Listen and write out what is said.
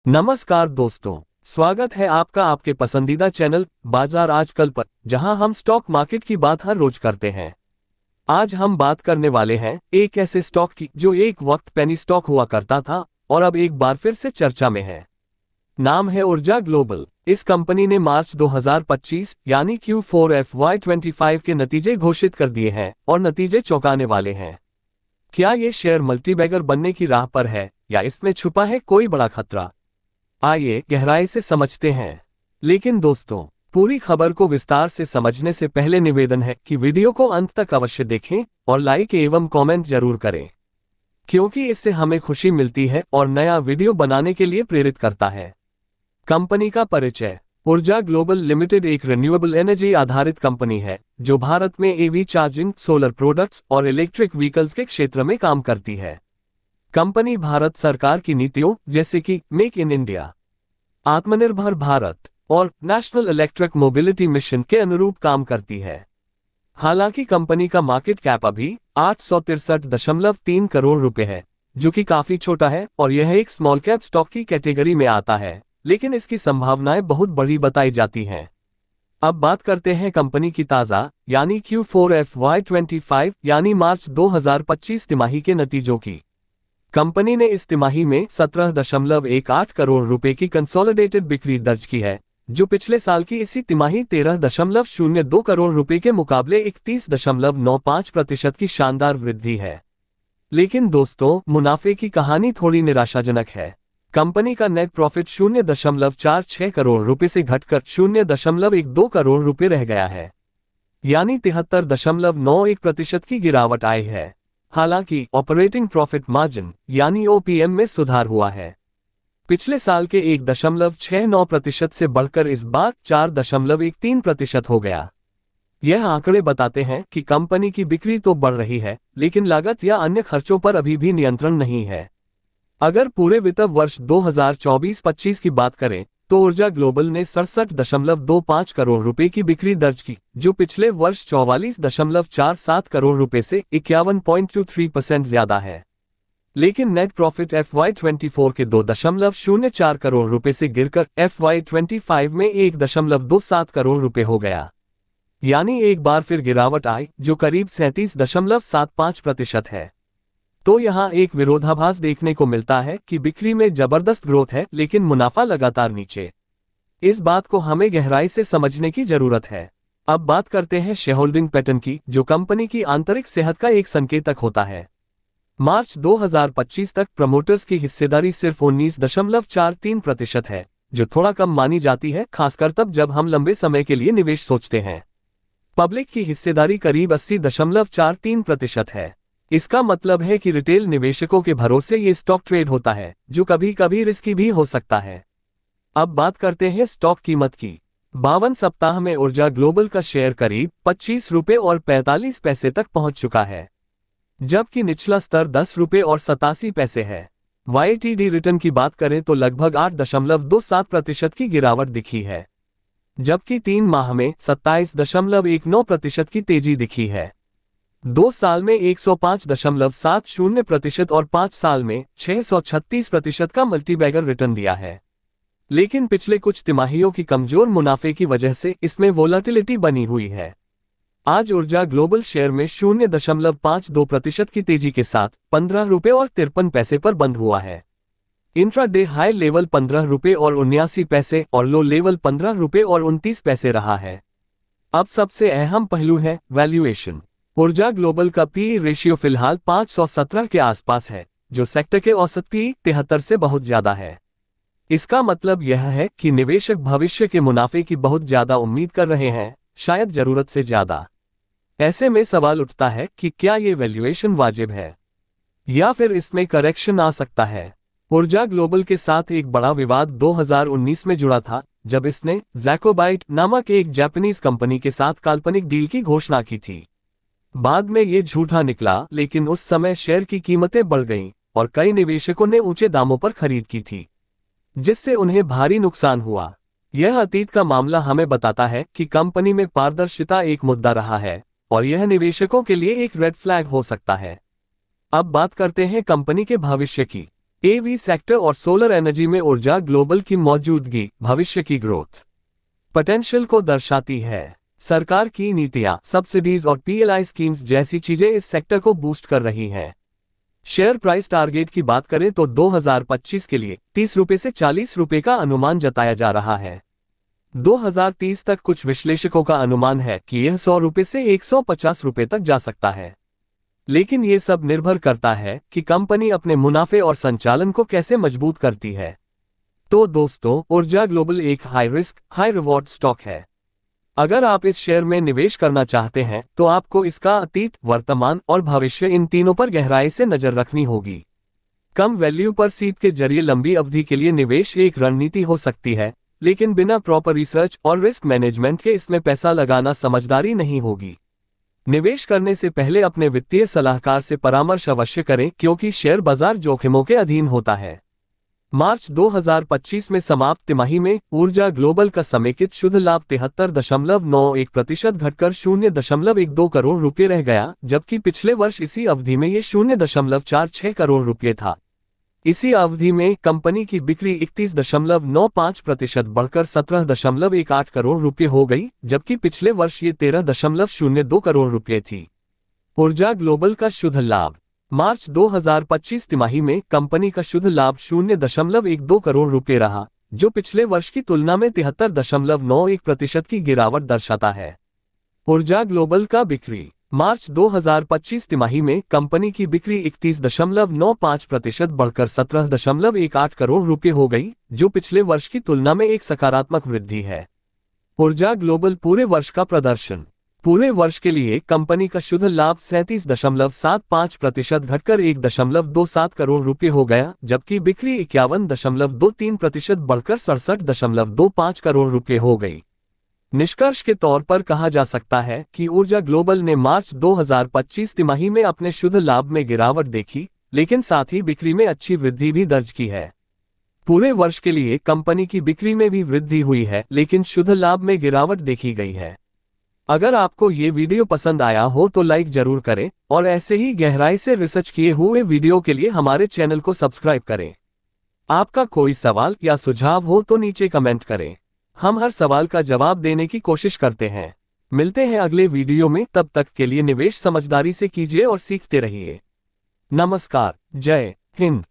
नमस्कार दोस्तों, स्वागत है आपका आपके पसंदीदा चैनल बाजार आजकल पर, जहां हम स्टॉक मार्केट की बात हर रोज करते हैं। आज हम बात करने वाले हैं एक ऐसे स्टॉक की जो एक वक्त पेनी स्टॉक हुआ करता था और अब एक बार फिर से चर्चा में है। नाम है ऊर्जा ग्लोबल। इस कंपनी ने मार्च 2025 यानी Q4 FY25 के नतीजे घोषित कर दिए हैं और नतीजे चौंकाने वाले हैं। क्या ये शेयर मल्टीबैगर बनने की राह पर है या इसमें छुपा है कोई बड़ा खतरा? आइए गहराई से समझते हैं। लेकिन दोस्तों, पूरी खबर को विस्तार से समझने से पहले निवेदन है कि वीडियो को अंत तक अवश्य देखें और लाइक एवं कमेंट जरूर करें, क्योंकि इससे हमें खुशी मिलती है और नया वीडियो बनाने के लिए प्रेरित करता है। कंपनी का परिचय। ऊर्जा ग्लोबल लिमिटेड एक रिन्यूएबल एनर्जी आधारित कंपनी है जो भारत में EV चार्जिंग, सोलर प्रोडक्ट्स और इलेक्ट्रिक व्हीकल्स के क्षेत्र में काम करती है। कंपनी भारत सरकार की नीतियों जैसे कि मेक इन इंडिया, आत्मनिर्भर भारत और नेशनल इलेक्ट्रिक मोबिलिटी मिशन के अनुरूप काम करती है। हालांकि कंपनी का मार्केट कैप अभी 863.3 करोड़ रुपए है, जो कि काफी छोटा है और यह एक स्मॉल कैप स्टॉक की कैटेगरी में आता है, लेकिन इसकी संभावनाएं बहुत बड़ी बताई जाती हैं। अब बात करते हैं कंपनी की ताजा यानी Q4 FY25 यानी मार्च 2025 तिमाही के नतीजों की। कंपनी ने इस तिमाही में 17.18 करोड़ रुपए की कंसोलिडेटेड बिक्री दर्ज की है, जो पिछले साल की इसी तिमाही 13.02 करोड़ रुपए के मुकाबले 31.95% की शानदार वृद्धि है। लेकिन दोस्तों, मुनाफे की कहानी थोड़ी निराशाजनक है। कंपनी का नेट प्रॉफिट 0.46 करोड़ रुपए से घटकर 0.12 करोड़ रुपए रह गया है, यानी 73.91% की गिरावट आई है। हालांकि ऑपरेटिंग प्रॉफिट मार्जिन यानी OPM में सुधार हुआ है। पिछले साल के 1.69% से बढ़कर इस बार 4.13% हो गया। यह आंकड़े बताते हैं कि कंपनी की बिक्री तो बढ़ रही है, लेकिन लागत या अन्य खर्चों पर अभी भी नियंत्रण नहीं है। अगर पूरे वित्त वर्ष 2024-25 की बात करें तो ऊर्जा ग्लोबल ने 67.25 करोड़ रुपए की बिक्री दर्ज की, जो पिछले वर्ष 44.47 करोड़ रुपए से 51.23% ज्यादा है। लेकिन नेट प्रॉफिट FY24 के 2.04 करोड़ रुपए से गिरकर FY25 में 1.27 करोड़ रुपए हो गया, यानी एक बार फिर गिरावट आई, जो करीब 37.75% है। तो यहाँ एक विरोधाभास देखने को मिलता है कि बिक्री में जबरदस्त ग्रोथ है, लेकिन मुनाफा लगातार नीचे। इस बात को हमें गहराई से समझने की जरूरत है। अब बात करते हैं शेयरहोल्डिंग पैटर्न की, जो कंपनी की आंतरिक सेहत का एक संकेतक होता है। मार्च 2025 तक प्रमोटर्स की हिस्सेदारी सिर्फ 19.43% है, जो थोड़ा कम मानी जाती है, खासकर तब जब हम लंबे समय के लिए निवेश सोचते हैं। पब्लिक की हिस्सेदारी करीब 80.43% है। इसका मतलब है कि रिटेल निवेशकों के भरोसे ये स्टॉक ट्रेड होता है, जो कभी कभी रिस्की भी हो सकता है। अब बात करते हैं स्टॉक कीमत की। 52 सप्ताह में ऊर्जा ग्लोबल का शेयर करीब 25 रुपये और 45 पैसे तक पहुंच चुका है, जबकि निचला स्तर 10 रुपये और 87 पैसे है। YTD रिटर्न की बात करें तो लगभग 8.27% की गिरावट दिखी है, जबकि 3 माह में 27.19% की तेजी दिखी है। 2 साल में 105.70% और 5 साल में 636% का मल्टीबैगर रिटर्न दिया है। लेकिन पिछले कुछ तिमाहियों की कमजोर मुनाफे की वजह से इसमें वोलाटिलिटी बनी हुई है। आज ऊर्जा ग्लोबल शेयर में 0.52% की तेजी के साथ 15 रुपये और 53 पैसे पर बंद हुआ है। इंट्राडे हाई लेवल 15 रुपये और 79 पैसे और लो लेवल 15 रुपये और 29 पैसे रहा है। अब सबसे अहम पहलू है वैल्यूएशन। ऊर्जा ग्लोबल का PE रेशियो फिलहाल 517 के आसपास है, जो सेक्टर के औसत PE 73 से बहुत ज्यादा है। इसका मतलब यह है कि निवेशक भविष्य के मुनाफे की बहुत ज्यादा उम्मीद कर रहे हैं, शायद जरूरत से ज्यादा। ऐसे में सवाल उठता है कि क्या ये वैल्यूएशन वाजिब है या फिर इसमें करेक्शन आ सकता है। ऊर्जा ग्लोबल के साथ एक बड़ा विवाद 2019 में जुड़ा था, जब इसने जैकोबाइट नामक एक जापानीज कंपनी के साथ काल्पनिक डील की घोषणा की थी। बाद में ये झूठा निकला, लेकिन उस समय शेयर की कीमतें बढ़ गईं और कई निवेशकों ने ऊंचे दामों पर खरीद की थी, जिससे उन्हें भारी नुकसान हुआ। यह अतीत का मामला हमें बताता है कि कंपनी में पारदर्शिता एक मुद्दा रहा है और यह निवेशकों के लिए एक रेड फ्लैग हो सकता है। अब बात करते हैं कंपनी के भविष्य की। एवी सेक्टर और सोलर एनर्जी में ऊर्जा ग्लोबल की मौजूदगी भविष्य की ग्रोथ पोटेंशियल को दर्शाती है। सरकार की नीतियां, सब्सिडीज और पीएलआई स्कीम्स जैसी चीजें इस सेक्टर को बूस्ट कर रही हैं। शेयर प्राइस टारगेट की बात करें तो 2025 के लिए 30 रुपये से 40 रुपये का अनुमान जताया जा रहा है। 2030 तक कुछ विश्लेषकों का अनुमान है कि यह 100 रुपये से 150 रुपये तक जा सकता है। लेकिन ये सब निर्भर करता है कि कंपनी अपने मुनाफे और संचालन को कैसे मजबूत करती है। तो दोस्तों, ऊर्जा ग्लोबल एक high risk high reward stock है। अगर आप इस शेयर में निवेश करना चाहते हैं तो आपको इसका अतीत, वर्तमान और भविष्य इन तीनों पर गहराई से नजर रखनी होगी। कम वैल्यू पर सीप के जरिए लंबी अवधि के लिए निवेश एक रणनीति हो सकती है, लेकिन बिना प्रॉपर रिसर्च और रिस्क मैनेजमेंट के इसमें पैसा लगाना समझदारी नहीं होगी। निवेश करने से पहले अपने वित्तीय सलाहकार से परामर्श अवश्य करें, क्योंकि शेयर बाजार जोखिमों के अधीन होता है। मार्च 2025 में समाप्त तिमाही में ऊर्जा ग्लोबल का समेकित शुद्ध लाभ 73.91% घटकर 0.12 करोड़ रुपये रह गया, जबकि पिछले वर्ष इसी अवधि में ये 0.46 करोड़ रुपये था। इसी अवधि में कंपनी की बिक्री 31.95% बढ़कर 17.18 करोड़ रुपये हो गई, जबकि पिछले वर्ष ये 13.02 करोड़ रुपये थी। ऊर्जा ग्लोबल का शुद्ध लाभ मार्च 2025 तिमाही में कंपनी का शुद्ध लाभ 0.12 करोड़ रुपये रहा, जो पिछले वर्ष की तुलना में 73.91% की गिरावट दर्शाता है। ऊर्जा ग्लोबल का बिक्री मार्च 2025 तिमाही में कंपनी की बिक्री 31.95% बढ़कर 17.18 करोड़ रुपये हो गई, जो पिछले वर्ष की तुलना में एक सकारात्मक वृद्धि है। ऊर्जा ग्लोबल पूरे वर्ष का प्रदर्शन पूरे वर्ष के लिए कंपनी का शुद्ध लाभ 37.75% घटकर 1.27 करोड़ रुपये हो गया, जबकि बिक्री 51.23% बढ़कर 67.25 करोड़ रुपये हो गई। निष्कर्ष के तौर पर कहा जा सकता है कि ऊर्जा ग्लोबल ने मार्च 2025 तिमाही में अपने शुद्ध लाभ में गिरावट देखी, लेकिन साथ ही बिक्री में अच्छी वृद्धि भी दर्ज की है। पूरे वर्ष के लिए कंपनी की बिक्री में भी वृद्धि हुई है, लेकिन शुद्ध लाभ में गिरावट देखी गई है। अगर आपको ये वीडियो पसंद आया हो तो लाइक जरूर करें और ऐसे ही गहराई से रिसर्च किए हुए वीडियो के लिए हमारे चैनल को सब्सक्राइब करें। आपका कोई सवाल या सुझाव हो तो नीचे कमेंट करें, हम हर सवाल का जवाब देने की कोशिश करते हैं। मिलते हैं अगले वीडियो में, तब तक के लिए निवेश समझदारी से कीजिए और सीखते रहिए। नमस्कार, जय हिंद।